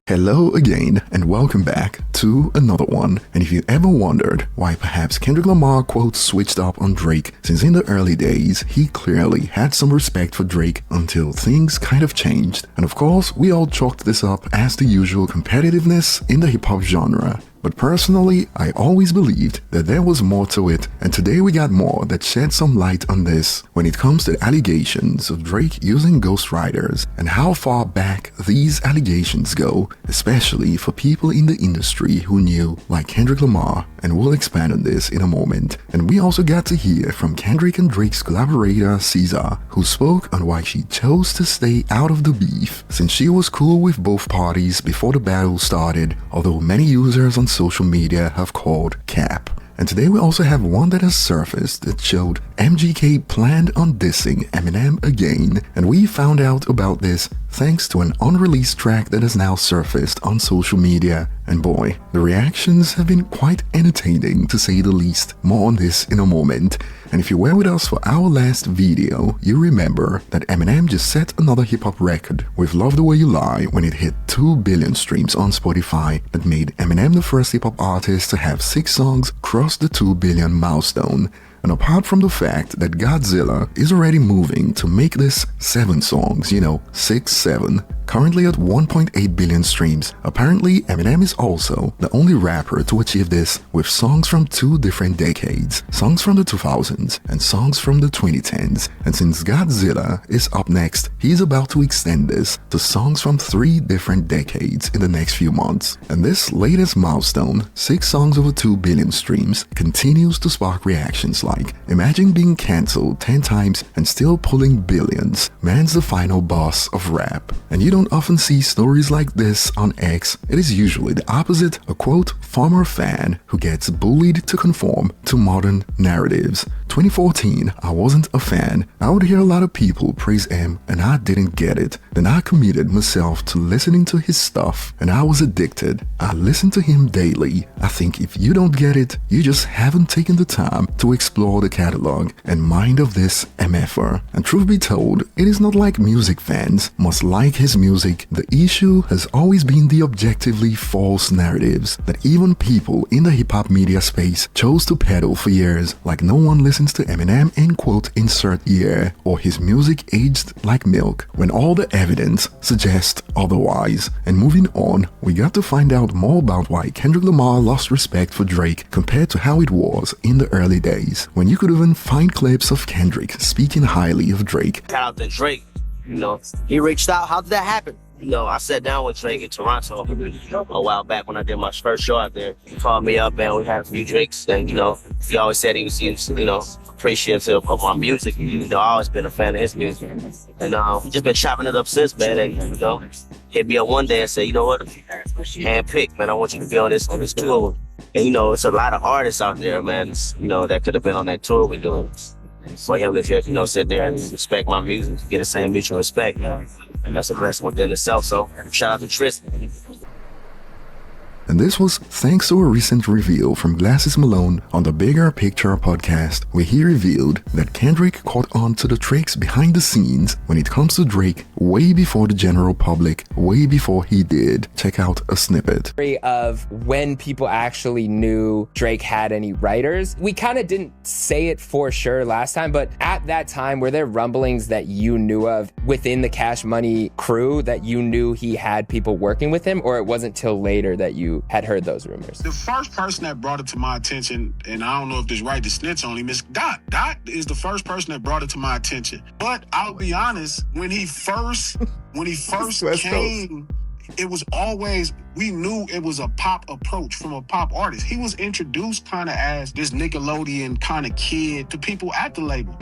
Hello again and welcome back to another one. And if you ever wondered why perhaps Kendrick Lamar quote switched up on Drake, since in the early days he clearly had some respect for Drake until things kind of changed. And of course we all chalked this up as the usual competitiveness in the hip-hop genre. But personally, I always believed that there was more to it, and today we got more that shed some light on this when it comes to allegations of Drake using ghostwriters and how far back these allegations go, especially for people in the industry who knew, like Kendrick Lamar, and we'll expand on this in a moment. And we also got to hear from Kendrick and Drake's collaborator Caesar, who spoke on why she chose to stay out of the beef, since she was cool with both parties before the battle started, although many users on social media have called cap. And today we also have one that has surfaced that showed MGK planned on dissing Eminem again, and we found out about this thanks to an unreleased track that has now surfaced on social media. And boy, the reactions have been quite entertaining to say the least. More on this in a moment. And if you were with us for our last video, you remember that Eminem just set another hip-hop record with Love the Way You Lie when it hit 2 billion streams on Spotify. That made Eminem the first hip-hop artist to have 6 songs cross the 2 billion milestone. And apart from the fact that Godzilla is already moving to make this 7 songs, 6-7, currently at 1.8 billion streams, apparently Eminem is also the only rapper to achieve this with songs from 2 different decades, songs from the 2000s and songs from the 2010s. And since Godzilla is up next, he's about to extend this to songs from 3 different decades in the next few months. And this latest milestone, 6 songs over 2 billion streams, continues to spark reactions like, imagine being cancelled 10 times and still pulling billions. Man's the final boss of rap. And you don't often see stories like this on X. It is usually the opposite, a quote, former fan who gets bullied to conform to modern narratives. 2014, I wasn't a fan. I would hear a lot of people praise him and I didn't get it. Then I committed myself to listening to his stuff and I was addicted. I listen to him daily. I think if you don't get it, you just haven't taken the time to explore the catalog and mind of this MFer. And truth be told, it is not like music fans must like his music. The issue has always been the objectively false narratives that even people in the hip-hop media space chose to peddle for years, like no one listens to Eminem in quote insert year, or his music aged like milk, when all the evidence suggests otherwise. And moving on, we got to find out more about why Kendrick Lamar lost respect for Drake compared to how it was in the early days, when you could even find clips of Kendrick speaking highly of Drake. Shout out to Drake, he reached out. How did that happen? I sat down with Drake in Toronto a while back when I did my first show out there. He called me up and we had a few drinks, and he always said he was appreciative of my music. I've always been a fan of his music, and just been chopping it up since, man. And hit me up one day and said, you know what, handpicked, man, I want you to be on this tour. And it's a lot of artists out there, man, that could have been on that tour we're doing. For him to just, sit there and respect my music, get the same mutual respect, and that's a blessing within itself. So shout out to Tristan. And this was thanks to a recent reveal from Glasses Malone on the Bigger Picture podcast, where he revealed that Kendrick caught on to the tricks behind the scenes when it comes to Drake way before the general public, way before he did. Check out a snippet. Of when people actually knew Drake had any writers. We kind of didn't say it for sure last time, but at that time, were there rumblings that you knew of within the Cash Money crew that you knew he had people working with him, or it wasn't till later that you had heard those rumors? The first person that brought it to my attention, and I don't know if this right to snitch on him, is Dot. Dot is the first person that brought it to my attention. But I'll be honest, when he first came, it was always, we knew it was a pop approach from a pop artist. He was introduced kind of as this Nickelodeon kind of kid to people at the label.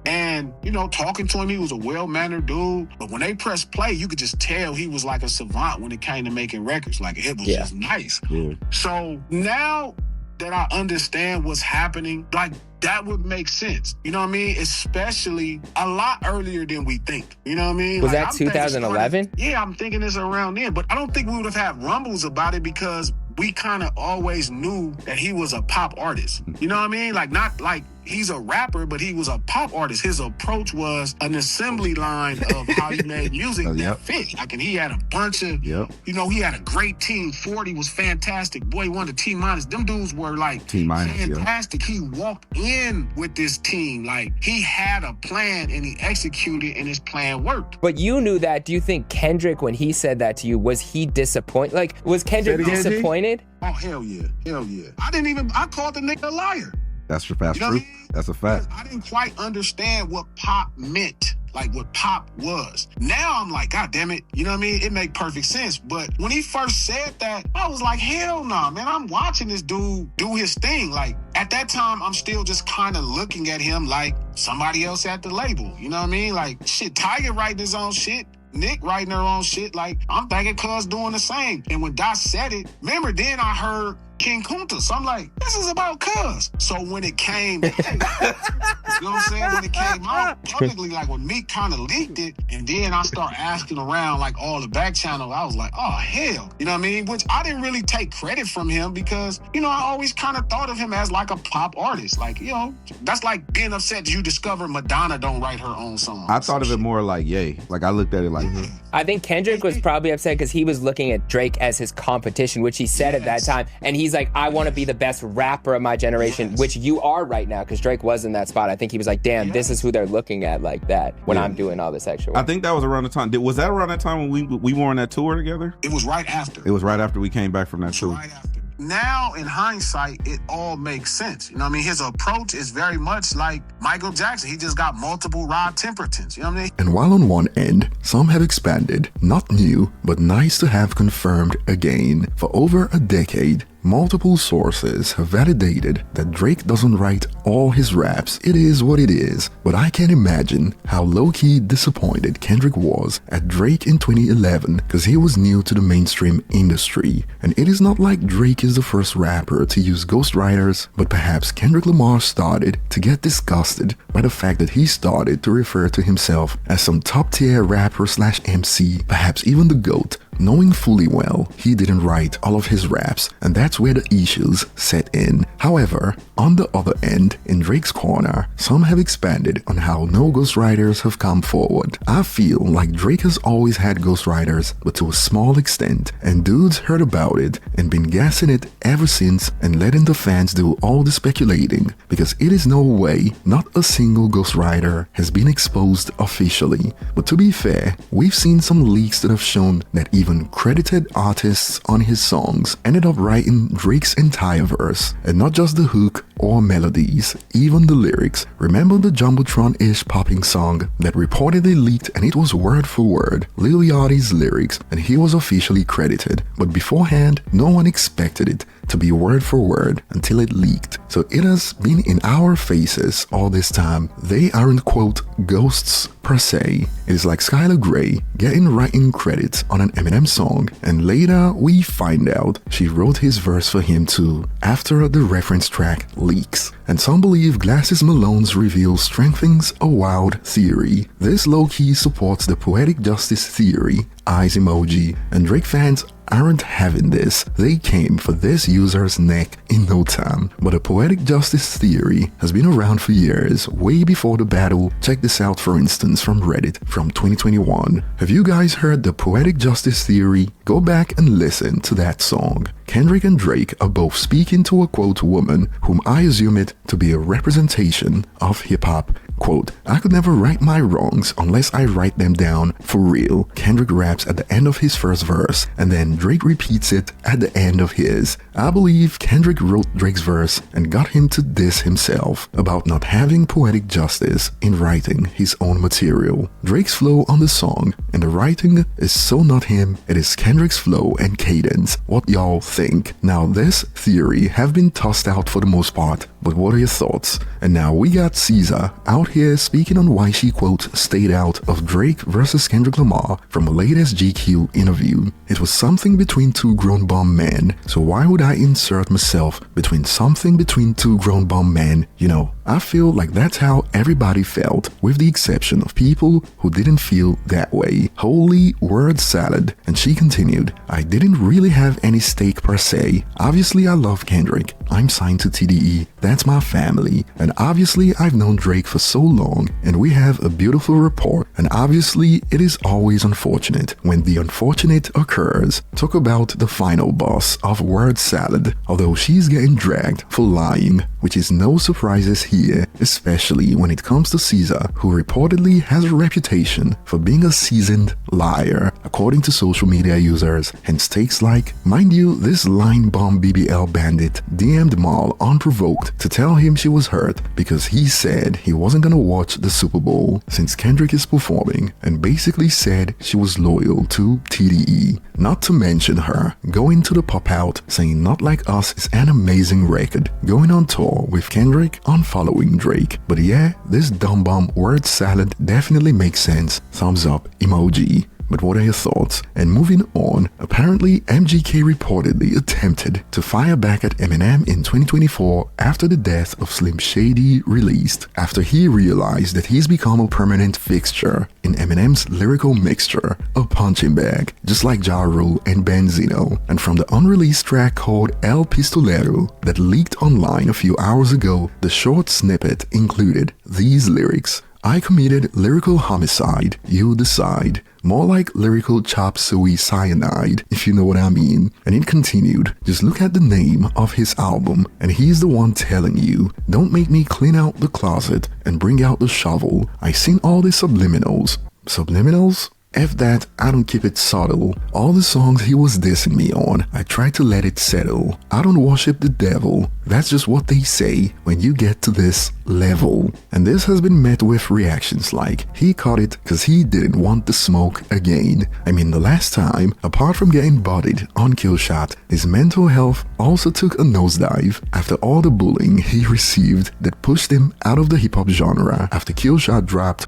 And, talking to him, he was a well-mannered dude. But when they pressed play, you could just tell he was like a savant when it came to making records. Like, it was just nice. Yeah. So now that I understand what's happening, like, that would make sense. You know what I mean? Especially a lot earlier than we think. You know what I mean? Was that 2011? Yeah, I'm thinking it's around then. But I don't think we would have had rumbles about it because we kind of always knew that he was a pop artist. You know what I mean? Like, not like he's a rapper, but he was a pop artist. His approach was an assembly line of how he made music that fit. Like, and he had a bunch of, you know, he had a great team. 40 was fantastic. Boy, he won the T-minus. Them dudes were like fantastic. He walked in with this team. Like, he had a plan and he executed, and his plan worked. But you knew that. Do you think Kendrick, when he said that to you, was he disappointed? Like, was Kendrick disappointed? Oh, hell yeah. Hell yeah. I called the nigga a liar. That's true. That's a fact. I didn't quite understand what pop meant, like what pop was. Now I'm like, God damn it, you know what I mean? It make perfect sense. But when he first said that, I was like, hell no, man. I'm watching this dude do his thing. Like, at that time, I'm still just kind of looking at him like somebody else at the label. You know what I mean? Like, shit, Tiger writing his own shit. Nick writing her own shit. Like, I'm thinking Cuz doing the same. And when Dot said it, remember, then I heard King Kunta. So I'm like, this is about Cuz. So when it came, you know what I'm saying? When it came out publicly, like when Meek kind of leaked it, and then I start asking around like all the back channel, I was like, oh, hell. You know what I mean? Which I didn't really take credit from him because, you know, I always kind of thought of him as like a pop artist. Like, you know, that's like being upset you discover Madonna don't write her own songs. I thought of it more like, yay. Like, I looked at it like, I think Kendrick was probably upset because he was looking at Drake as his competition, which he said at that time. And he's like, I want to be the best rapper of my generation, which you are right now, because Drake was in that spot. I think he was like, damn, this is who they're looking at like that when I'm doing all this extra work. I think that was around the time. Was that around that time when we were on that tour together? It was right after. It was right after we came back from that tour. Right after. Now, in hindsight, it all makes sense. You know what I mean? His approach is very much like Michael Jackson. He just got multiple Rod Tempertons. You know what I mean? And while on one end, some have expanded, not new, but nice to have confirmed again. For over a decade, multiple sources have validated that Drake doesn't write all his raps. It is what it is. But I can imagine how low-key disappointed Kendrick was at Drake in 2011 because he was new to the mainstream industry. And it is not like Drake is the first rapper to use ghostwriters, but perhaps Kendrick Lamar started to get disgusted by the fact that he started to refer to himself as some top-tier rapper slash MC, perhaps even the GOAT, knowing fully well he didn't write all of his raps, and that's where the issues set in. However, on the other end, in Drake's corner, some have expanded on how no ghostwriters have come forward. I feel like Drake has always had ghostwriters, but to a small extent, and dudes heard about it and been gassing it ever since and letting the fans do all the speculating, because it is no way not a single ghostwriter has been exposed officially. But to be fair, we've seen some leaks that have shown that even credited artists on his songs ended up writing Drake's entire verse, and not just the hook or melodies, even the lyrics. Remember the Jumbotron-ish popping song that reportedly leaked, and it was word for word Lil Yachty's lyrics, and he was officially credited, but beforehand no one expected it to be word for word until it leaked. So it has been in our faces all this time. They aren't, quote, ghosts per se. It is like Skylar Grey getting writing credits on an Eminem song, and later we find out she wrote his verse for him too, after the reference track leaks. And some believe Glasses Malone's reveal strengthens a wild theory. This low-key supports the Poetic Justice theory, eyes emoji, and Drake fans aren't having this. They came for this user's neck in no time. But a Poetic Justice theory has been around for years, way before the battle. Check this out, for instance, from Reddit from 2021. Have you guys heard the Poetic Justice theory? Go back and listen to that song. Kendrick and Drake are both speaking to a, quote, woman whom I assume it to be a representation of hip-hop. Quote, I could never right my wrongs unless I write them down for real. Kendrick raps at the end of his first verse, and then Drake repeats it at the end of his. I believe Kendrick wrote Drake's verse and got him to diss himself about not having poetic justice in writing his own material. Drake's flow on the song and the writing is so not him, it is Kendrick's flow and cadence. What y'all think? Now this theory have been tossed out for the most part, but what are your thoughts? And now we got Caesar out here speaking on why she, quote, stayed out of Drake versus Kendrick Lamar from a latest GQ interview. It was something between two grown bum men, so why would I insert myself between something between two grown bum men? You know, I feel like that's how everybody felt, with the exception of people who didn't feel that way. Holy word salad. And she continued, I didn't really have any stake per se. Obviously I love Kendrick, I'm signed to TDE, that's my family, and obviously I've known Drake for so long, and we have a beautiful rapport, and obviously it is always unfortunate when the unfortunate occurs. Talk about the final boss of word salad, although she's getting dragged for lying, which is no surprises here, especially when it comes to Caesar, who reportedly has a reputation for being a seasoned liar, according to social media users, hence takes like, mind you, this line bomb BBL bandit DM'd Mal unprovoked to tell him she was hurt because he said he wasn't gonna watch the Super Bowl since Kendrick is performing, and basically said she was loyal to TDE. Not to mention her going to the pop out saying Not Like Us is an amazing record, going on tour with Kendrick, unfollowing Drake. But yeah, this dumb bomb word salad definitely makes sense. Thumbs up emoji. But what are your thoughts? And moving on, apparently MGK reportedly attempted to fire back at Eminem in 2024 after the death of Slim Shady released, after he realized that he's become a permanent fixture in Eminem's lyrical mixture, a punching bag, just like Ja Rule and Benzino. And from the unreleased track called El Pistolero that leaked online a few hours ago, the short snippet included these lyrics: I committed lyrical homicide, you decide. More like lyrical chop suey cyanide, if you know what I mean. And it continued, just look at the name of his album, and he's the one telling you, don't make me clean out the closet and bring out the shovel. I seen all the subliminals. Subliminals? F that, I don't keep it subtle. All the songs he was dissing me on, I try to let it settle. I don't worship the devil. That's just what they say when you get to this level. And this has been met with reactions like, he caught it cause he didn't want the smoke again. I mean, the last time, apart from getting bodied on Killshot, his mental health also took a nosedive after all the bullying he received that pushed him out of the hip-hop genre after Killshot dropped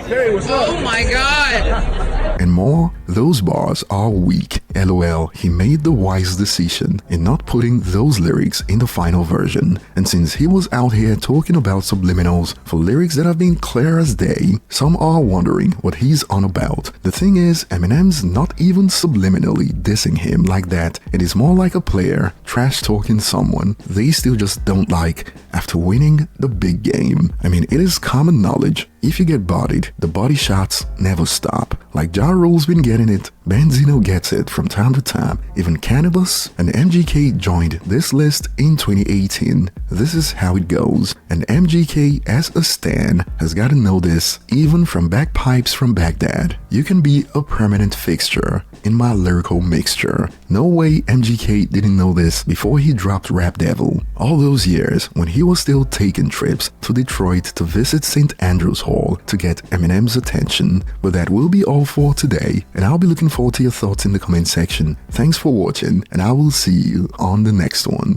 Oh my god! and more. Those bars are weak. LOL, he made the wise decision in not putting those lyrics in the final version. And since he was out here talking about subliminals for lyrics that have been clear as day, some are wondering what he's on about. The thing is, Eminem's not even subliminally dissing him like that. It is more like a player trash talking someone they still just don't like after winning the big game. I mean, it is common knowledge, if you get bodied, the body shots never stop. Like Ja Rule's been getting it, Benzino gets it from time to time, even Cannabis and MGK joined this list in 2018. This is how it goes, and MGK as a stan has gotta know this, even from Bagpipes from Baghdad. You can be a permanent fixture in my lyrical mixture. No way MGK didn't know this before he dropped Rap Devil. All those years when he was still taking trips to Detroit to visit St. Andrew's Hall to get Eminem's attention. But that will be all for today, and I'll be looking forward to your thoughts in the comment section. Thanks for watching, and I will see you on the next one.